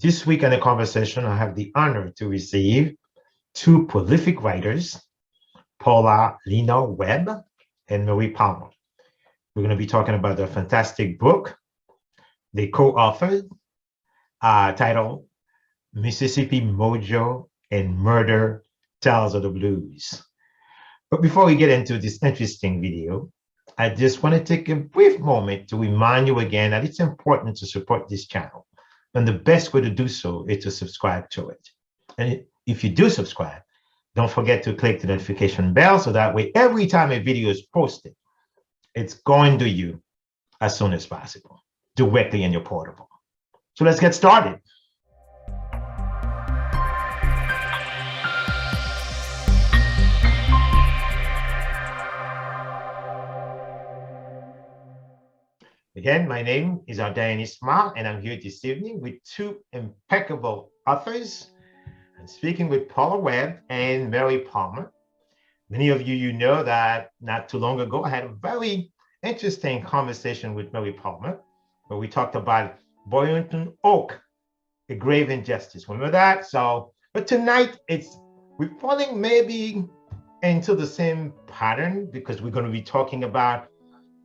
This week in the conversation, I have the honor to receive two prolific writers, Paula Lenor Webb and Marie Palmer. We're going to be talking about the fantastic book they co-authored, titled Mississippi Mojo and Murder Tells of the Blues. But before we get into this interesting video, I just want to take a brief moment to remind you again that it's important to support this channel. And the best way to do so is to subscribe to it. And if you do subscribe, don't forget to click the notification bell so that way every time a video is posted, it's going to you as soon as possible, directly in your portable. So let's get started. Again, my name is Ardain Isma, and I'm here this evening with two impeccable authors. I'm speaking with Paula Webb and Marie Palmer. Many of you know that not too long ago, I had a very interesting conversation with Marie Palmer, where we talked about Boynton Oak, a grave injustice. Remember that? But tonight, we're falling maybe into the same pattern because we're going to be talking about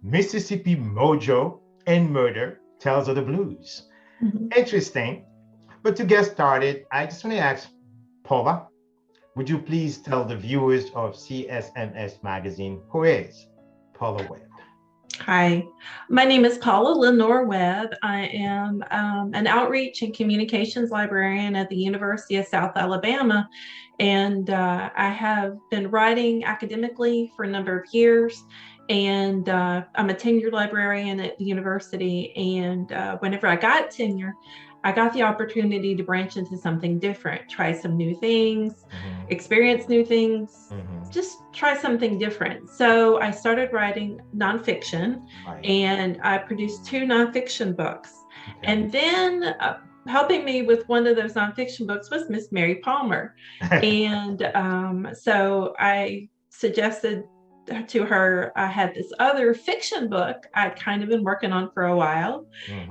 Mississippi Mojo and Murder Tells of the Blues. Mm-hmm. Interesting. But to get started, I just want to ask Paula, would you please tell the viewers of CSMS Magazine who is Paula Webb? Hi, my name is Paula Lenor Webb. I am an outreach and communications librarian at the University of South Alabama, and I have been writing academically for a number of years. And I'm a tenured librarian at the university. And whenever I got tenure, I got the opportunity to branch into something different, try some new things, experience new things, just try something different. So I started writing nonfiction, and I produced 2 nonfiction books. Okay. And then helping me with one of those nonfiction books was Miss Marie Palmer. And so I suggested to her, I had this other fiction book I'd kind of been working on for a while,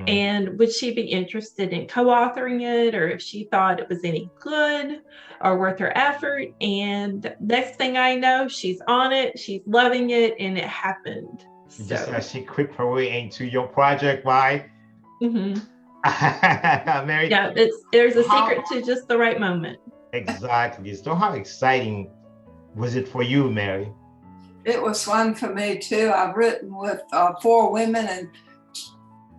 and would she be interested in co-authoring it, or if she thought it was any good or worth her effort. And next thing I know, she's on it, she's loving it, and it happened. Just as she quick her way into your project, right? Mary, yeah, there's a secret to just the right moment. Exactly. So how exciting was it for you, Mary? It was fun for me too. I've written with 4 women and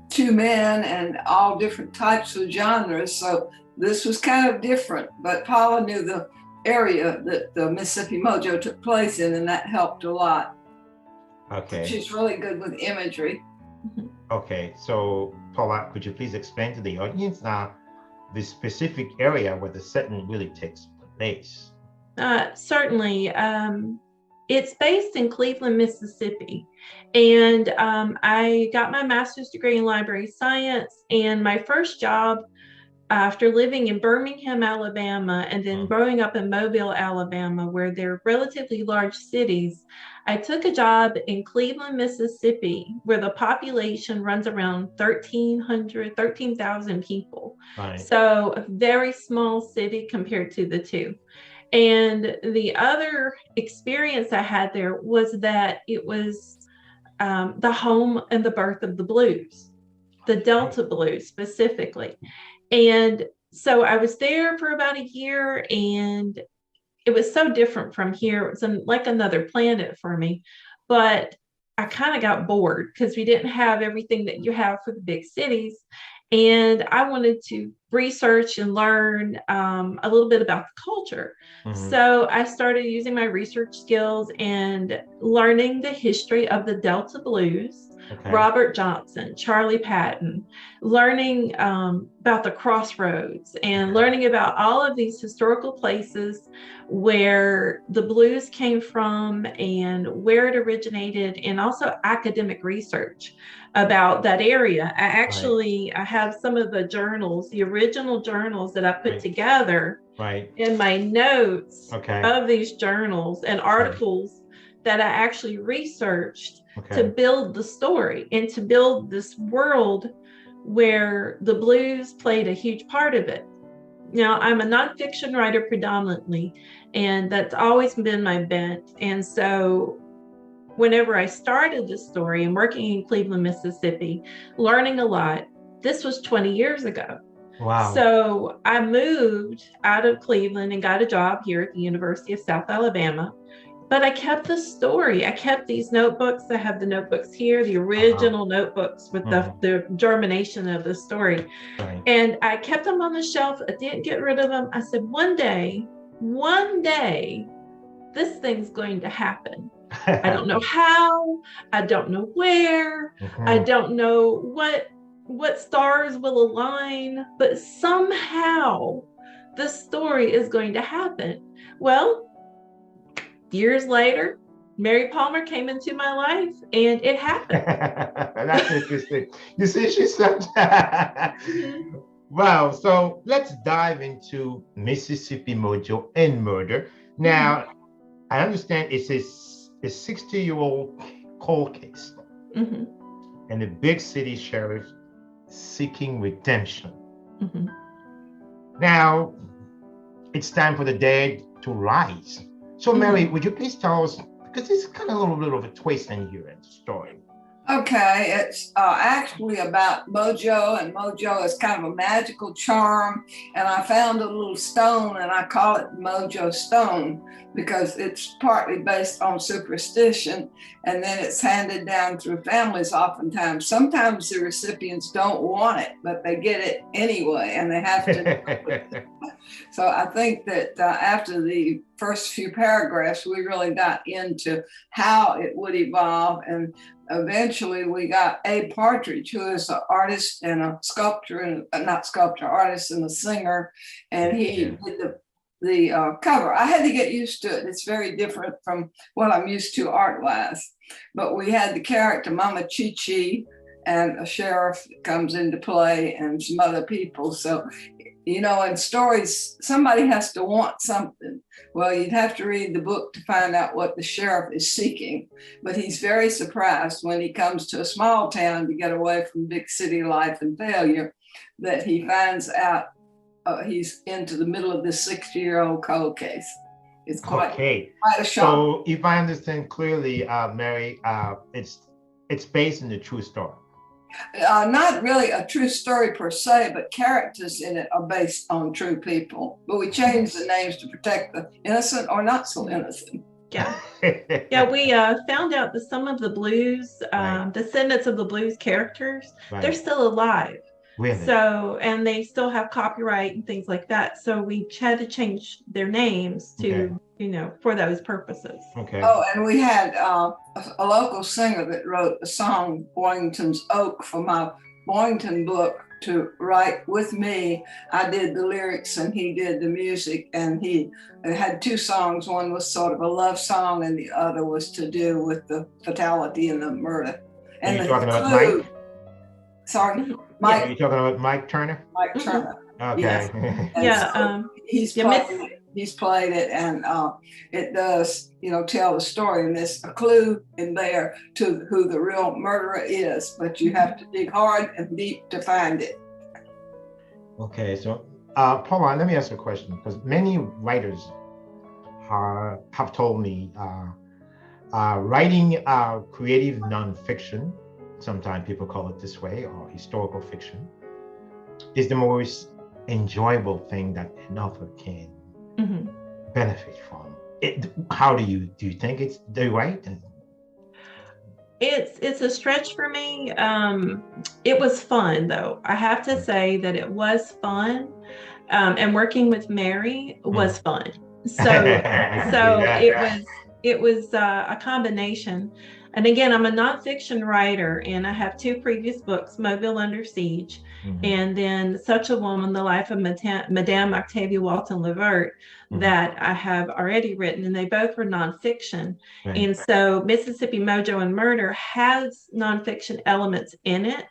2 men, and all different types of genres. So this was kind of different, but Paula knew the area that the Mississippi Mojo took place in, and that helped a lot. Okay. She's really good with imagery. Okay, so Paula, could you please explain to the audience now the specific area where the setting really takes place? Certainly. It's based in Cleveland, Mississippi, and I got my master's degree in library science, and my first job after living in Birmingham, Alabama, and then growing up in Mobile, Alabama, where they're relatively large cities, I took a job in Cleveland, Mississippi, where the population runs around 13,000 people. Right. So a very small city compared to the two. And the other experience I had there was that it was the home and the birth of the blues, the Delta blues specifically. And so I was there for about a year, and it was so different from here. It was like another planet for me. But I kind of got bored because we didn't have everything that you have for the big cities. And I wanted to research and learn a little bit about the culture. So I started using my research skills and learning the history of the Delta blues, Robert Johnson, Charlie Patton, learning about the crossroads, and learning about all of these historical places where the blues came from and where it originated, and also academic research about that area. I have some of the journals, the original journals that I put together in my notes of these journals and articles that I actually researched to build the story and to build this world where the blues played a huge part of it. Now, I'm a nonfiction writer predominantly, and that's always been my bent. And so whenever I started this story and working in Cleveland, Mississippi, learning a lot, this was 20 years ago. Wow. So I moved out of Cleveland and got a job here at the University of South Alabama. But I kept the story. I kept these notebooks. I have the notebooks here, the original notebooks with the germination of the story. Right. And I kept them on the shelf. I didn't get rid of them. I said, one day, this thing's going to happen. I don't know how. I don't know where. I don't know what stars will align, but somehow the story is going to happen. Well, years later, Mary Palmer came into my life and it happened. That's interesting. You see, she said, wow. So let's dive into Mississippi Mojo and murder. Now, I understand it's a 60-year-old cold case and a big city sheriff seeking redemption. Now, it's time for the dead to rise. So, Mary, would you please tell us, because it's kind of a little bit of a twist in here in the story. Okay, it's actually about Mojo, and Mojo is kind of a magical charm. And I found a little stone, and I call it Mojo Stone because it's partly based on superstition, and then it's handed down through families oftentimes. Sometimes the recipients don't want it, but they get it anyway, and they have to. So I think that after the first few paragraphs, we really got into how it would evolve, and eventually we got Abe Patridge, who is an artist and a sculptor, and artist and a singer, and he did the cover. I had to get used to it. It's very different from what I'm used to art-wise. But we had the character Mama Cheche, and a sheriff that comes into play, and some other people. So, you know, in stories, somebody has to want something. Well, you'd have to read the book to find out what the sheriff is seeking. But he's very surprised when he comes to a small town to get away from big city life and failure, that he finds out he's into the middle of this 60-year-old cold case. It's quite a shock. So if I understand clearly, Mary, it's based on the true story. Not really a true story per se, but characters in it are based on true people. But we changed the names to protect the innocent or not so innocent. Yeah. Yeah, we found out that some of the blues, descendants of the blues characters, they're still alive. Really? So, and they still have copyright and things like that. So we had to change their names to, you know, for those purposes. Okay. Oh, and we had a local singer that wrote a song, Boynton Oak, for my Boynton book to write with me. I did the lyrics and he did the music, and he had two songs. One was sort of a love song and the other was to do with the fatality and the murder. And you're talking about Mike? Sorry, Mike. Are you talking about Mike Turner? Mike Turner. Okay. Yes. So he's played it, and it does, you know, tell the story, and there's a clue in there to who the real murderer is, but you have to dig hard and deep to find it. Okay, so Paula, let me ask you a question, because many writers have told me writing creative nonfiction, sometimes people call it this way, or historical fiction, is the most enjoyable thing that an author can benefit from. How do you think it's the right? It's a stretch for me. It was fun, though. I have to say that it was fun, and working with Mary was fun. So it was a combination. And again, I'm a nonfiction writer, and I have two previous books, Mobile Under Siege, and then Such a Woman, The Life of Madame Octavia Walton Levert, that I have already written, and they both were nonfiction. Right. And so Mississippi Mojo and Murder has nonfiction elements in it,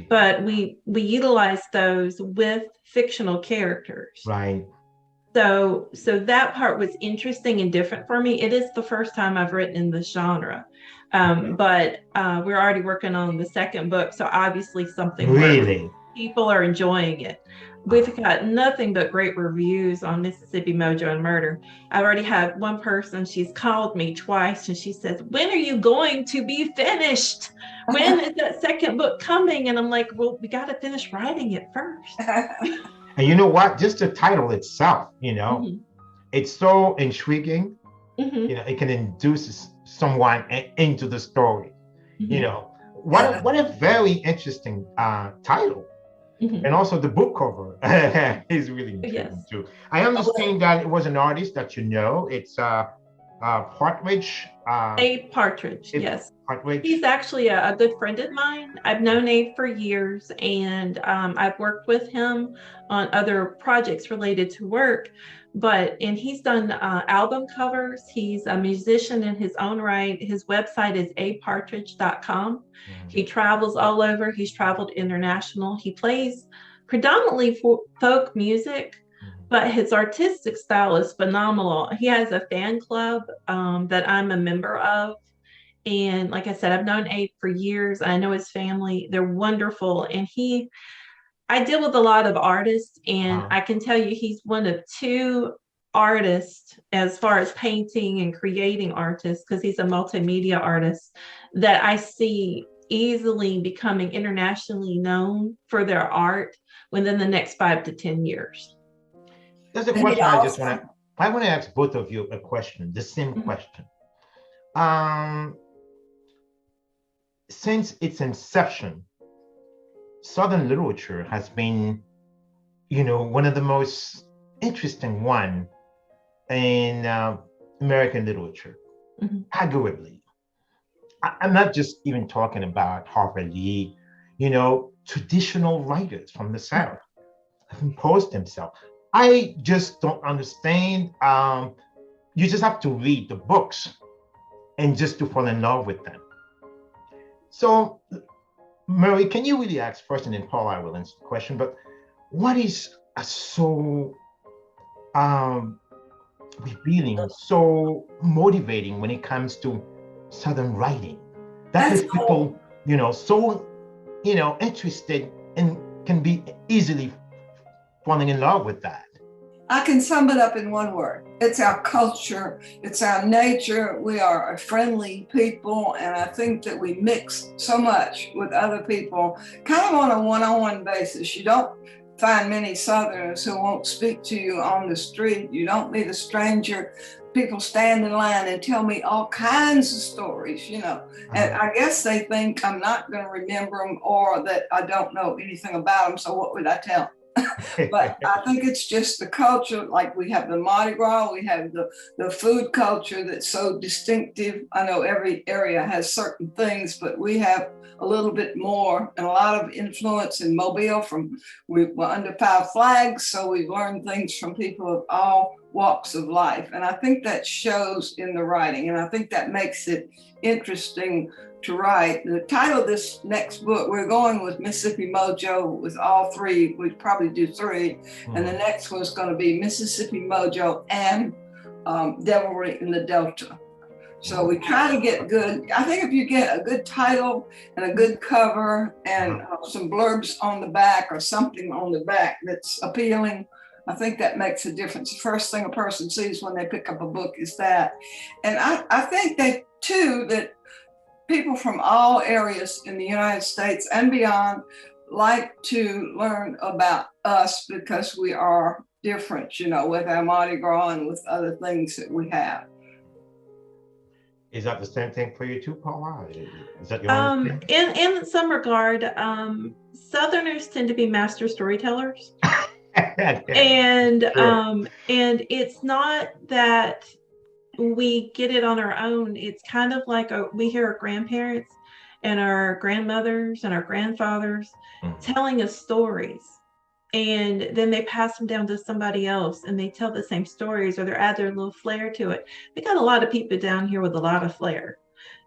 but we utilize those with fictional characters. Right. So that part was interesting and different for me. It is the first time I've written in this genre. But we're already working on the second book, so obviously something really people are enjoying it. We've got nothing but great reviews on Mississippi Mojo and Murder. I've already had one person, she's called me twice and she says, when are you going to be finished? When is that second book coming? And I'm like, well, we got to finish writing it first. And you know what? Just the title itself, it's so intriguing. It can induce someone into the story. What a very interesting title. And also the book cover is really intriguing too. I understand that it was an artist that it's Partridge. Abe Patridge, yes. Partridge. He's actually a good friend of mine. I've known Abe for years, and I've worked with him on other projects related to work. And he's done album covers. He's a musician in his own right. His website is abepatridge.com. He travels all over. He's traveled international. He plays predominantly folk music, but his artistic style is phenomenal. He has a fan club that I'm a member of. And like I said, I've known Abe for years. I know his family. They're wonderful. And I deal with a lot of artists, and I can tell you he's one of two artists as far as painting and creating artists, because he's a multimedia artist, that I see easily becoming internationally known for their art within the next 5 to 10 years. There's a question I want to ask both of you a question, the same question. Since its inception, Southern literature has been, one of the most interesting one in American literature, arguably. I'm not just even talking about Harper Lee, traditional writers from the South have imposed themselves. I just don't understand. You just have to read the books and just to fall in love with them. So, Mary, can you really ask first, and then Paul, I will answer the question, but what is so revealing, so motivating when it comes to Southern writing? That is people, so, interested and can be easily falling in love with that. I can sum it up in one word. It's our culture. It's our nature. We are a friendly people. And I think that we mix so much with other people, kind of on a one-on-one basis. You don't find many Southerners who won't speak to you on the street. You don't meet a stranger. People stand in line and tell me all kinds of stories, And I guess they think I'm not going to remember them, or that I don't know anything about them. So what would I tell them? But I think it's just the culture. Like we have the Mardi Gras, we have the food culture that's so distinctive. I know every area has certain things, but we have a little bit more and a lot of influence in Mobile. We're under 5 flags, so we've learned things from people of all walks of life. And I think that shows in the writing, and I think that makes it interesting to write. The title of this next book, we're going with Mississippi Mojo with all 3. We'd probably do 3. And the next one's going to be Mississippi Mojo and Devilry in the Delta. So we try to get good. I think if you get a good title and a good cover and some blurbs on the back or something on the back that's appealing, I think that makes a difference. The first thing a person sees when they pick up a book is that. And I think that too, that people from all areas in the United States and beyond like to learn about us because we are different, with our Mardi Gras and with other things that we have. Is that the same thing for you too, Paula? Is that your understanding? In some regard, Southerners tend to be master storytellers. And it's not that we get it on our own. It's kind of like we hear our grandparents and our grandmothers and our grandfathers telling us stories, and then they pass them down to somebody else and they tell the same stories, or they add their little flair to it. We got a lot of people down here with a lot of flair.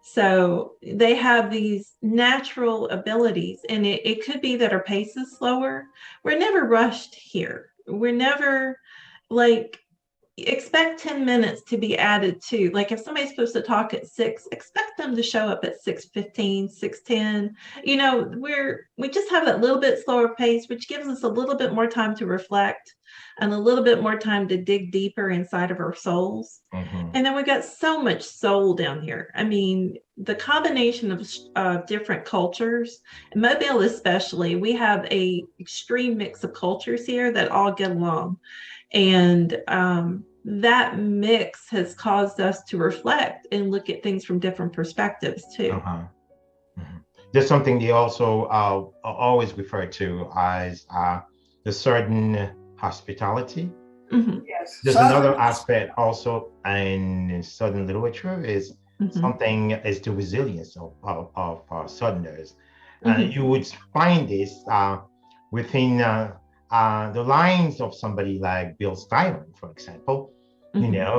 So they have these natural abilities, and it could be that our pace is slower. We're never rushed here. We're never like, expect 10 minutes to be added to. Like if somebody's supposed to talk at 6, expect them to show up at 6:15, 6:10. You know, we just have that little bit slower pace, which gives us a little bit more time to reflect and a little bit more time to dig deeper inside of our souls. Mhm. And then we got so much soul down here. I mean, the combination of different cultures, and Mobile especially, we have a extreme mix of cultures here that all get along. And that mix has caused us to reflect and look at things from different perspectives too. Uh-huh. Mhm. There's something they also always refer to as the certain hospitality. Mhm. Yes. There's Southern- another aspect also in Southern literature is Mhm. something is the resilience of Southerners. Mhm. You would find this within the lines of somebody like Bill Styron, for example. You Mhm. know,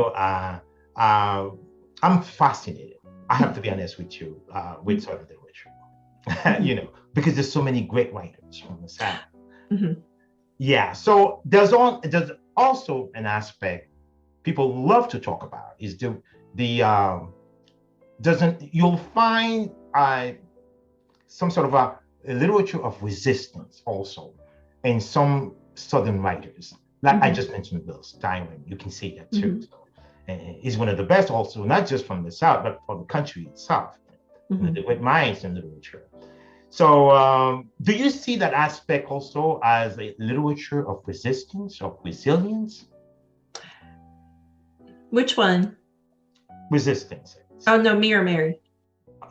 I'm fascinated. I have to be honest with you with Southern literature. You know, because there's so many great writers from the South. Mhm. Yeah. So there's also an aspect people love to talk about is the doesn't you'll find some sort of a literature of resistance also in some Southern writers. Like I Mhm. just mentioned Bill Styron, you can see that too. Mhm. So, he's one of the best also, not just from the South, but for the country itself, Mhm. with minds in literature. So do you see that aspect also as a literature of resistance, of resilience? Which one? Resistance. Oh no, me or Mary.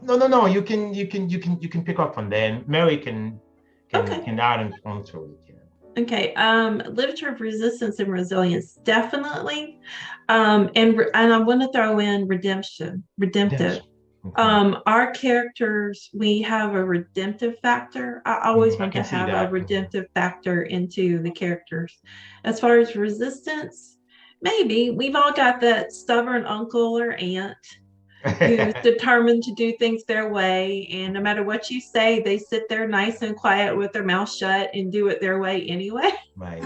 No. You can pick up from there. And Mary can Okay. add onto it. Yeah. Okay. Literature of resistance and resilience, definitely. And I want to throw in redemptive. Yes. Okay. Our characters, we have a redemptive factor. I always I want to can see have a that. redemptive factor into the characters. As far as resistance, maybe we've all got that stubborn uncle or aunt who's determined to do things their way. And no matter what you say, they sit there nice and quiet with their mouth shut and do it their way anyway. Right.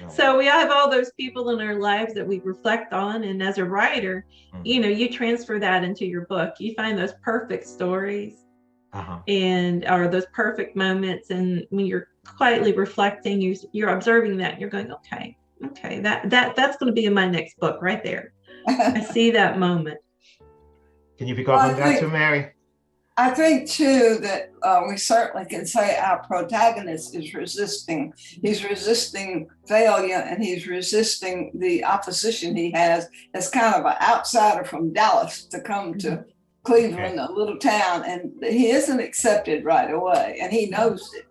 So we have all those people in our lives that we reflect on. And as a writer, you know, you transfer that into your book. You find those perfect stories and or those perfect moments. And when you're quietly reflecting, you're observing that and you're going, okay, that's going to be in my next book right there. I see that moment. Can you pick up on that too, Mary? I think too that we certainly can say our protagonist is resisting. He's resisting failure and he's resisting the opposition he has as kind of an outsider from Dallas to come to Cleveland, a little town, and he isn't accepted right away, and he knows it,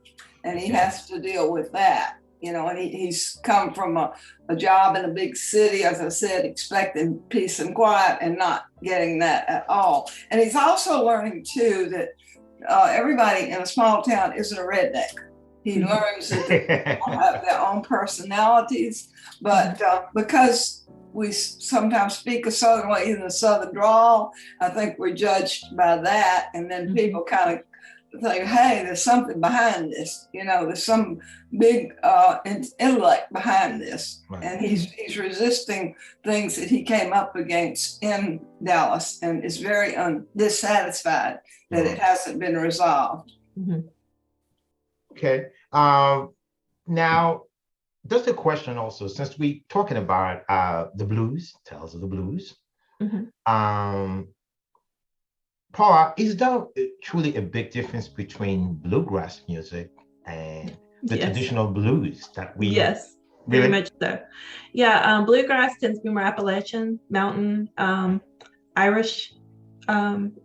and he has to deal with that. You know, and he's come from a job in a big city, as I said, expecting peace and quiet and not getting that at all. And he's also learning too that everybody in a small town isn't a redneck. He learns that they all have their own personalities, but because we sometimes speak a Southern way in the Southern drawl, I think we're judged by that. And then people kind of think, hey, there's something behind this, you know, there's some big intellect behind this. Right. And he's resisting things that he came up against in Dallas and is very dissatisfied that it hasn't been resolved. Okay. Now, just a question also, since we're talking about the blues, Tales of the Blues, Paula, is there truly a big difference between bluegrass music and the traditional blues that we? Yes, very much so. Yeah, bluegrass tends to be more Appalachian, mountain, Irish,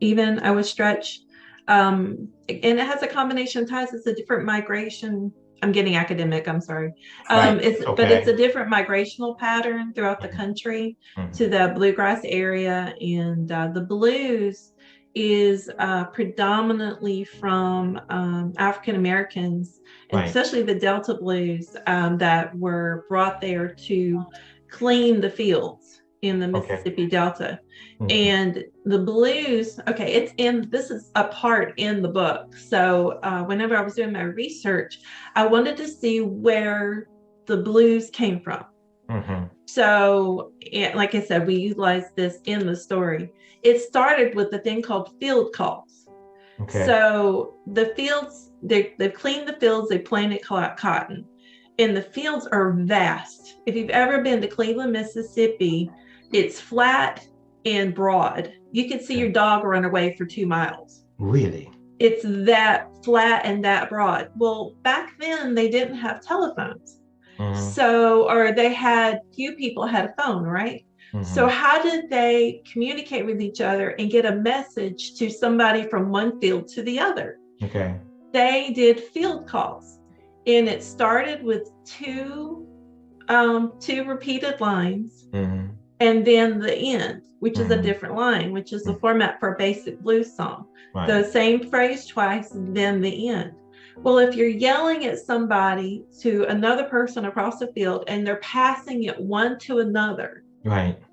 even I would stretch. And it has a combination of ties. It's a different migration. I'm getting academic, I'm sorry. But it's a different migrational pattern throughout the country to the bluegrass area. And the blues is predominantly from African Americans, and especially the Delta blues that were brought there to clean the fields in the Mississippi Delta. And the blues, this is a part in the book. So whenever I was doing my research, I wanted to see where the blues came from. So, like I said, we utilized this in the story. It started with a thing called field calls. So the fields, they've cleaned the fields, they planted cotton, and the fields are vast. If you've ever been to Cleveland, Mississippi, it's flat and broad. You could see your dog run away for 2 miles. Really? It's that flat and that broad. Well, back then they didn't have telephones. So, or few people had a phone, right? So how did they communicate with each other and get a message to somebody from one field to the other? They did field calls, and it started with two repeated lines, and then the end, which is a different line, which is the format for a basic blues song. The same phrase twice, and then the end. Well, if you're yelling at somebody, to another person across the field, and they're passing it one to another.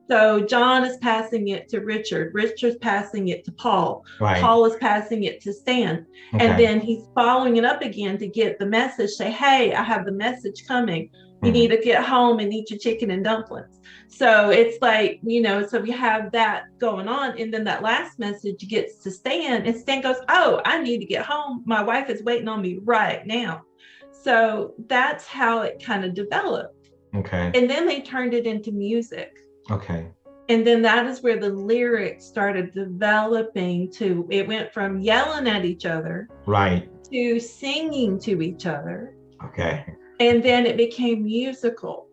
So John is passing it to Richard. Richard's passing it to Paul. Paul is passing it to Stan. And then he's following it up again to get the message, say, hey, I have the message coming. You need to get home and eat your chicken and dumplings. So it's like, so we have that going on. And then that last message gets to Stan, and Stan goes, oh, I need to get home. My wife is waiting on me right now. So that's how it kind of developed. And then they turned it into music. And then that is where the lyrics started developing it went from yelling at each other to singing to each other. And then it became musical.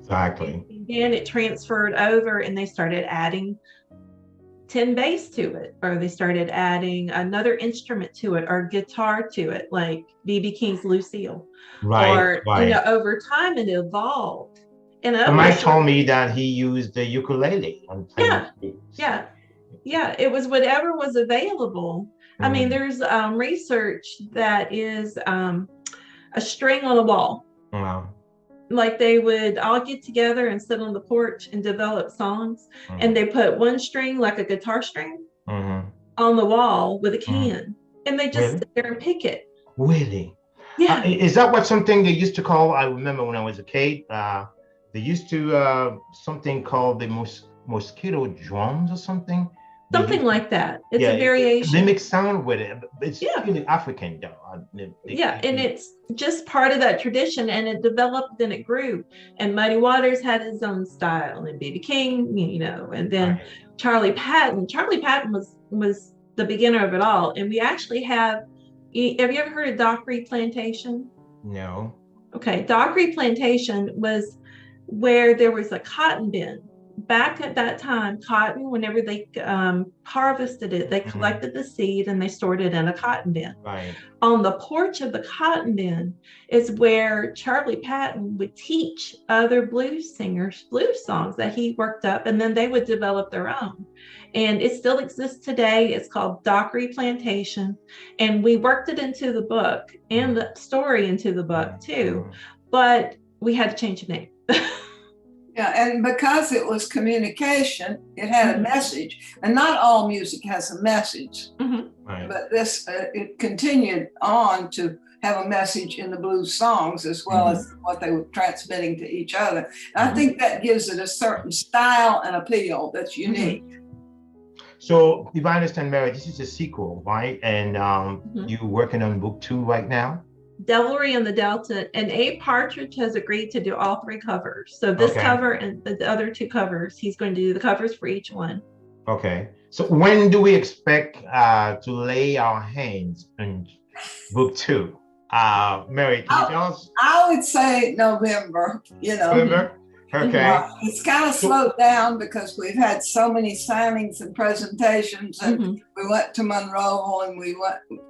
And then it transferred over, and they started adding tin bass to it, or they started adding another instrument to it, or guitar to it, like B.B. King's Lucille. Over time it evolved. And Mike told me that he used the ukulele. It was whatever was available. I mean, there's research that is a string on a wall. Like they would all get together and sit on the porch and develop songs, and they put one string, like a guitar string, on the wall with a can, and they just sit there and pick it. Really? Yeah. Is that something they used to call? I remember when I was a kid, they used to something called the mosquito drums or something. Something like that. It's a variation. They make sound with it. It's really African though. And it's just part of that tradition, and it developed and it grew. And Muddy Waters had his own style, and B.B. King, and then Charlie Patton. Charlie Patton was the beginner of it all. And we actually have you ever heard of Dockery Plantation? No. Okay, Dockery Plantation was where there was a cotton bin. Back at that time, cotton, whenever they harvested it, they collected the seed and they stored it in a cotton bin. On the porch of the cotton bin is where Charlie Patton would teach other blues singers blues songs that he worked up, and then they would develop their own. And it still exists today. It's called Dockery Plantation. And we worked it into the book and the story into the book too, but we had to change the name. And because it was communication, it had a message, and not all music has a message. But this it continued on to have a message in the blues songs, as well as what they were transmitting to each other. And I think that gives it a certain style and appeal that's unique. So if I understand, Mary, this is a sequel, right? And you're working on book 2 right now? Devilry in the Delta, and Abe Patridge has agreed to do all 3 covers. So this cover and the other 2 covers, he's going to do the covers for each one. So when do we expect to lay our hands on book 2? Mary, can you tell us? I would say November, November? It's kind of slowed down because we've had so many signings and presentations, and we went to Monroe, and we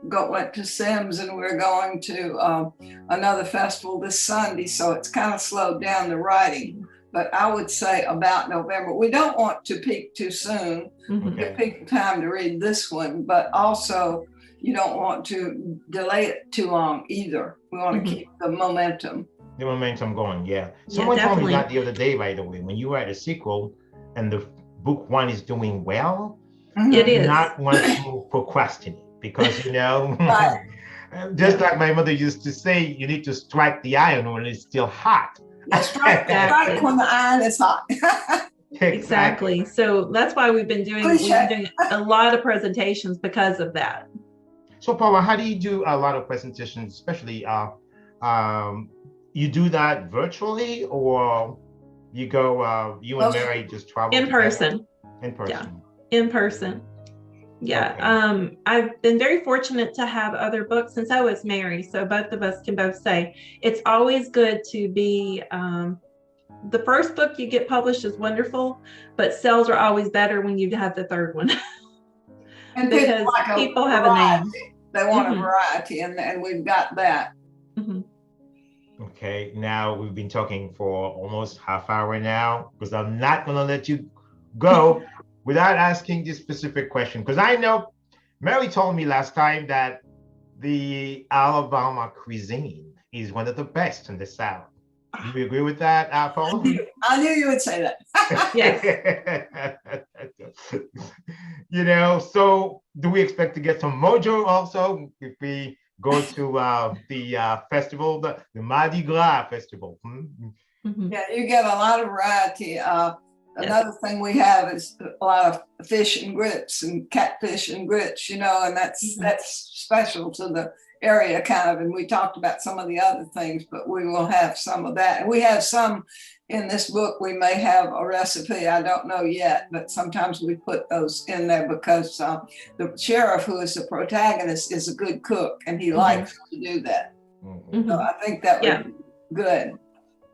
went to Sims, and we're going to another festival this Sunday. So it's kind of slowed down the writing, but I would say about November. We don't want to peak too soon, give people time to read this one, but also you don't want to delay it too long either. We want to keep the momentum. The momentum going, Someone told me that the other day, by the way, when you write a sequel and the book 1 is doing well, it is not want to procrastinate, because just like my mother used to say, you need to strike the iron when it's still hot. Strike when the iron is hot. Exactly. So that's why we've been doing a lot of presentations because of that. So Paula, how do you do a lot of presentations, especially you do that virtually, or you go you and Mary just travel in together? person? In person. Yeah, in person. Yeah. Okay. I've been very fortunate to have other books since I was married. So both of us can both say it's always good to be the first book you get published is wonderful, but sales are always better when you have the third one. And because people have a name. They want a variety, and we've got that. Okay, now we've been talking for almost half hour now, because I'm not going to let you go without asking this specific question, because I know Mary told me last time that the Alabama cuisine is one of the best in the South. Do you agree with that, Paula? I knew you would say that. Yes. You know, so do we expect to get some mojo also if we go to the festival, the Mardi Gras festival? Yeah, you get a lot of variety. Another thing we have is a lot of fish and grits and catfish and grits, you know, and that's special to the area kind of. And we talked about some of the other things, but we will have some of that. And we have some in this book. We may have a recipe. I don't know yet, but sometimes we put those in there because the sheriff, who is the protagonist, is a good cook and he likes to do that. So I think that would be good.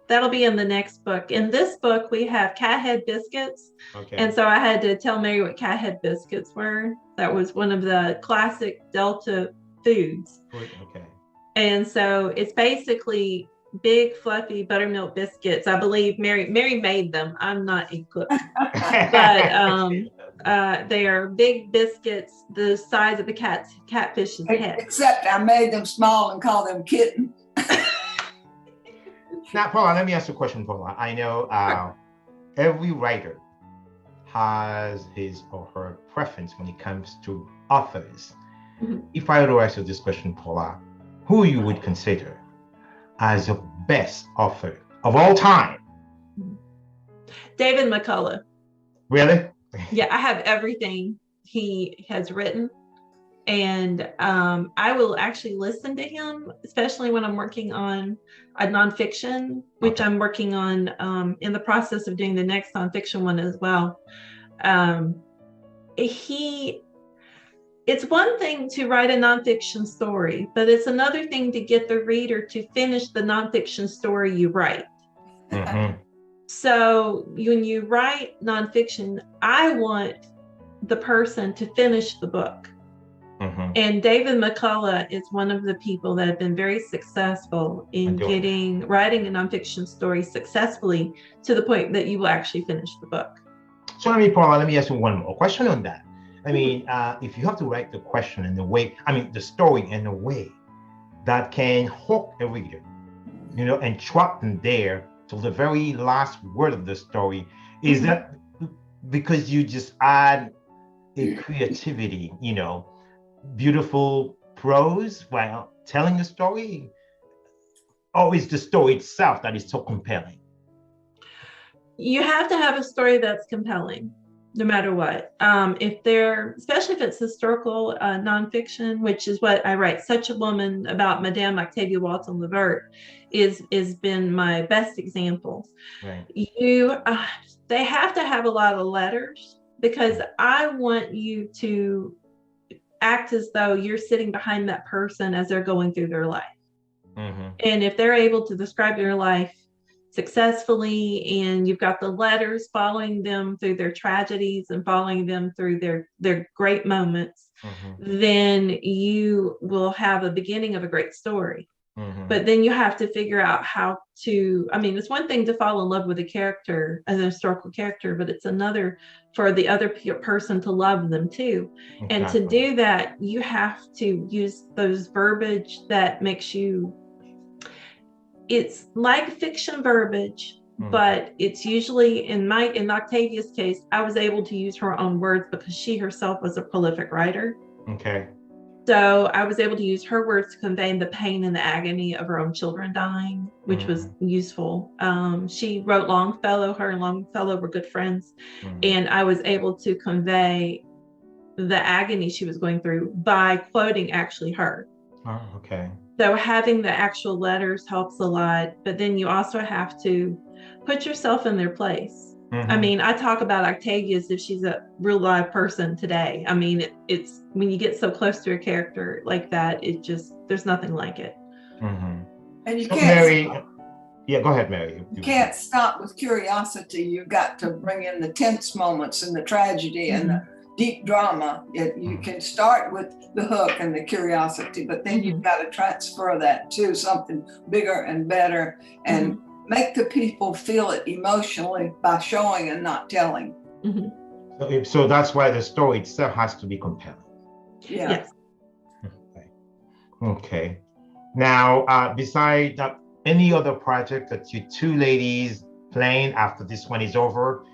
That'll be in the next book. In this book, we have cathead biscuits. Okay. And so I had to tell Mary what cathead biscuits were. That was one of the classic Delta foods. Okay. And so it's basically big, fluffy buttermilk biscuits. I believe Mary made them. I'm not a cook. But they are big biscuits the size of a catfish's head. Except I made them small and called them kittens. Now, Paula, let me ask you a question, Paula. I know every writer has his or her preference when it comes to authors. If I were to ask you this question, Paula, who you would consider as the best author of all time? David McCullough. Really? Yeah, I have everything he has written. And I will actually listen to him, especially when I'm working on a nonfiction, which I'm working on in the process of doing the next nonfiction one as well. It's one thing to write a nonfiction story, but it's another thing to get the reader to finish the nonfiction story you write. So when you write nonfiction, I want the person to finish the book. And David McCullough is one of the people that have been very successful in writing a nonfiction story successfully to the point that you will actually finish the book. So Paula, let me ask you one more question on that. I mean, if you have to write the question in the way, the story in a way that can hook a reader, you know, and trap them there till the very last word of the story, is that because you just add a creativity, you know, beautiful prose while telling a story, or is the story itself that is so compelling? You have to have a story that's compelling, no matter what. Especially if it's historical nonfiction, which is what I write. Such a Woman about Madame Octavia Walton Levert is been my best example. Right. They have to have a lot of letters because I want you to act as though you're sitting behind that person as they're going through their life. And if they're able to describe their life successfully, and you've got the letters following them through their tragedies and following them through their great moments, then you will have a beginning of a great story. But then you have to figure out how to, it's one thing to fall in love with a character, an historical character, but it's another for the other person to love them too. Exactly. And to do that, you have to use those verbiage that makes you, it's like fiction verbiage, but it's usually in Octavia's case, I was able to use her own words because she herself was a prolific writer. Okay. So I was able to use her words to convey the pain and the agony of her own children dying, which was useful. She wrote Longfellow. Her and Longfellow were good friends. And I was able to convey the agony she was going through by quoting actually her. Oh, okay. So having the actual letters helps a lot, but then you also have to put yourself in their place. I mean, I talk about Octavia as if she's a real live person today. I mean, it's when you get so close to a character like that, it just, there's nothing like it. And you can't, Mary, yeah, go ahead, Mary. You can't stop with curiosity. You've got to bring in the tense moments and the tragedy and the deep drama. You can start with the hook and the curiosity, but then you've got to transfer that to something bigger and better and make the people feel it emotionally by showing and not telling. So that's why the story itself has to be compelling. Yeah. Yes. Okay. Now, beside any other project that you two ladies plan after this one is over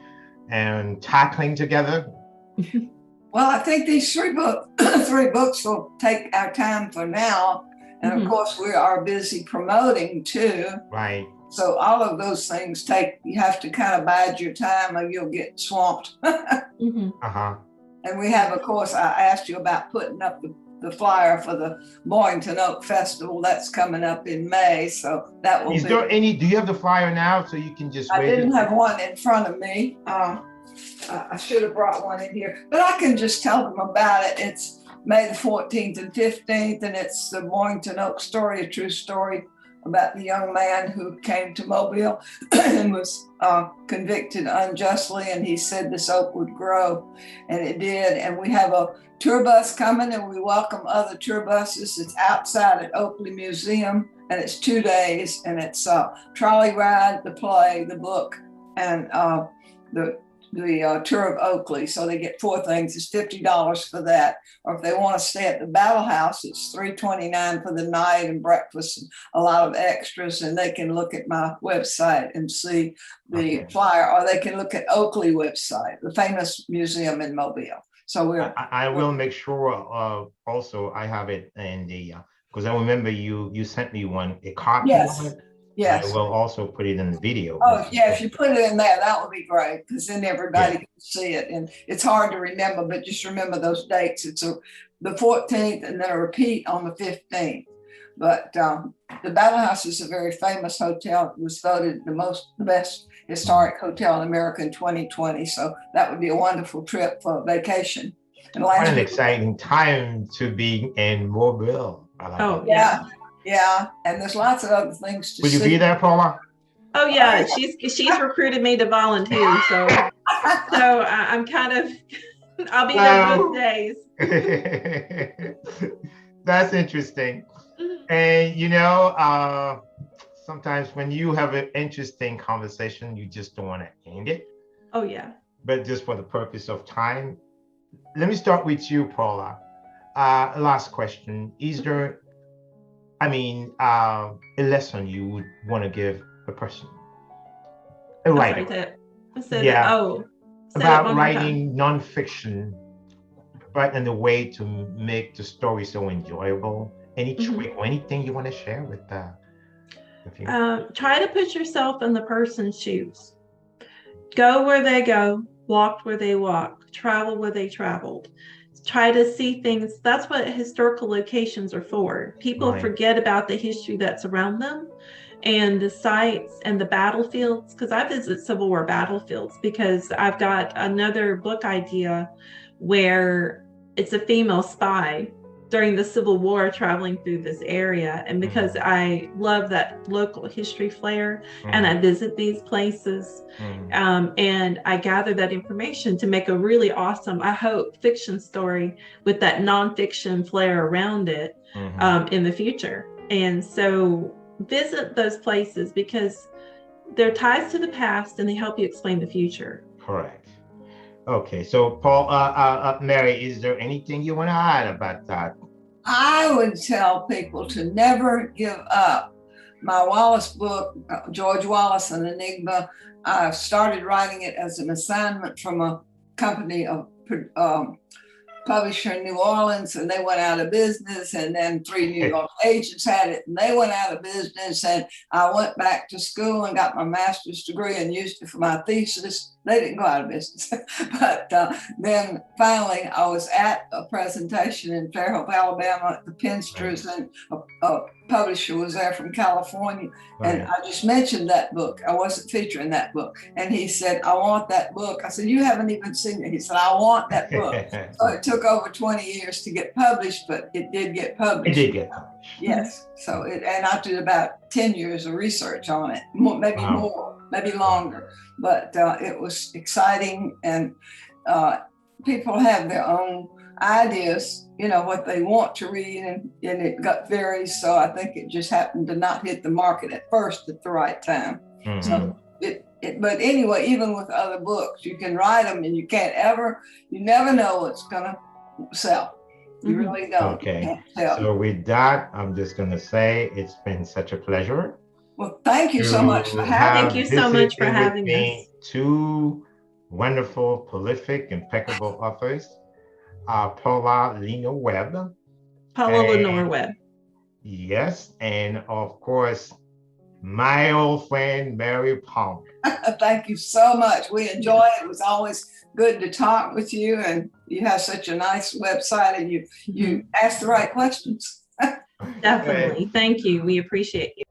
and tackling together? Well, I think these three books will take our time for now. And of course, we are busy promoting too. Right. So all of those things you have to kind of bide your time or you'll get swamped. And we have, of course, I asked you about putting up the flyer for the Boynton Oak Festival. That's coming up in May. So that will do you have the flyer now so you can just I didn't have one in front of me. I should have brought one in here, but I can just tell them about it. It's May the 14th and 15th, and it's the Boynton Oak story, a true story about the young man who came to Mobile and was convicted unjustly, and he said this oak would grow, and it did. And we have a tour bus coming, and we welcome other tour buses. It's outside at Oakley Museum, and it's 2 days, and it's trolley ride, the play, the book, and the tour of Oakley. So they get 4 things. It's $50 for that. Or if they want to stay at the Battle House, it's $3.29 for the night and breakfast and a lot of extras. And they can look at my website and see the flyer, or they can look at Oakley website, the famous museum in Mobile. So I will make sure also I have it in the, because I remember you sent me a copy of it. Yes. I will also put it in the video. Oh, yeah, if you put it in there, that would be great, because then everybody can see it. And it's hard to remember, but just remember those dates. It's the 14th and then a repeat on the 15th. But the Battle House is a very famous hotel. It was voted the best historic hotel in America in 2020. So that would be a wonderful trip for vacation. And what an exciting time to be in Mobile. Yeah, and there's lots of other things to see. Will you be there, Paula? Oh yeah, she's recruited me to volunteer, so I'm kind of, I'll be there both days. That's interesting. And sometimes when you have an interesting conversation, you just don't want to end it. Oh yeah. But just for the purpose of time, let me start with you, Paula. Last question: is there a lesson you would want to give a person, a writer? About writing nonfiction, but in a way to make the story so enjoyable. Any trick or anything you want to share with you? Try to put yourself in the person's shoes. Go where they go, walk where they walk, travel where they traveled. Try to see things. That's what historical locations are for. People forget about the history that's around them and the sites and the battlefields, because I visit Civil War battlefields, because I've got another book idea where it's a female spy during the Civil War traveling through this area. And because I love that local history flair and I visit these places and I gather that information to make a really awesome, I hope, fiction story with that nonfiction flair around it in the future. And so visit those places because they're ties to the past and they help you explain the future. Correct. Okay, so Paul, Mary, is there anything you want to add about that? I would tell people to never give up. My Wallace book, George Wallace, An Enigma, I started writing it as an assignment from a company of publisher in New Orleans, and they went out of business. And then 3 New York agents had it, and they went out of business. And I went back to school and got my master's degree and used it for my thesis. They didn't go out of business. But then finally, I was at a presentation in Fairhope, Alabama at the Pinsters, and a publisher was there from California. And I just mentioned that book. I wasn't featuring that book. And he said, I want that book. I said, you haven't even seen it. He said, I want that book. So it took over 20 years to get published, but it did get published. It did get published. Yes. So and I did about 10 years of research on it, maybe more, maybe longer. But it was exciting, and people have their own ideas, what they want to read, and it got varies. So I think it just happened to not hit the market at first at the right time. Mm-hmm. So but anyway, even with other books, you can write them and you never know what's gonna sell. You really don't. Okay. So with that, I'm just gonna say it's been such a pleasure. Well, thank you so much for having me. Thank you so much for having us. 2 wonderful, prolific, impeccable authors, Paula Lenor Webb. Paula Lenor Webb. Yes, and of course, my old friend, Mary Palmer. Thank you so much. We enjoy it. It was always good to talk with you, and you have such a nice website, and you ask the right questions. Definitely. Thank you. We appreciate you.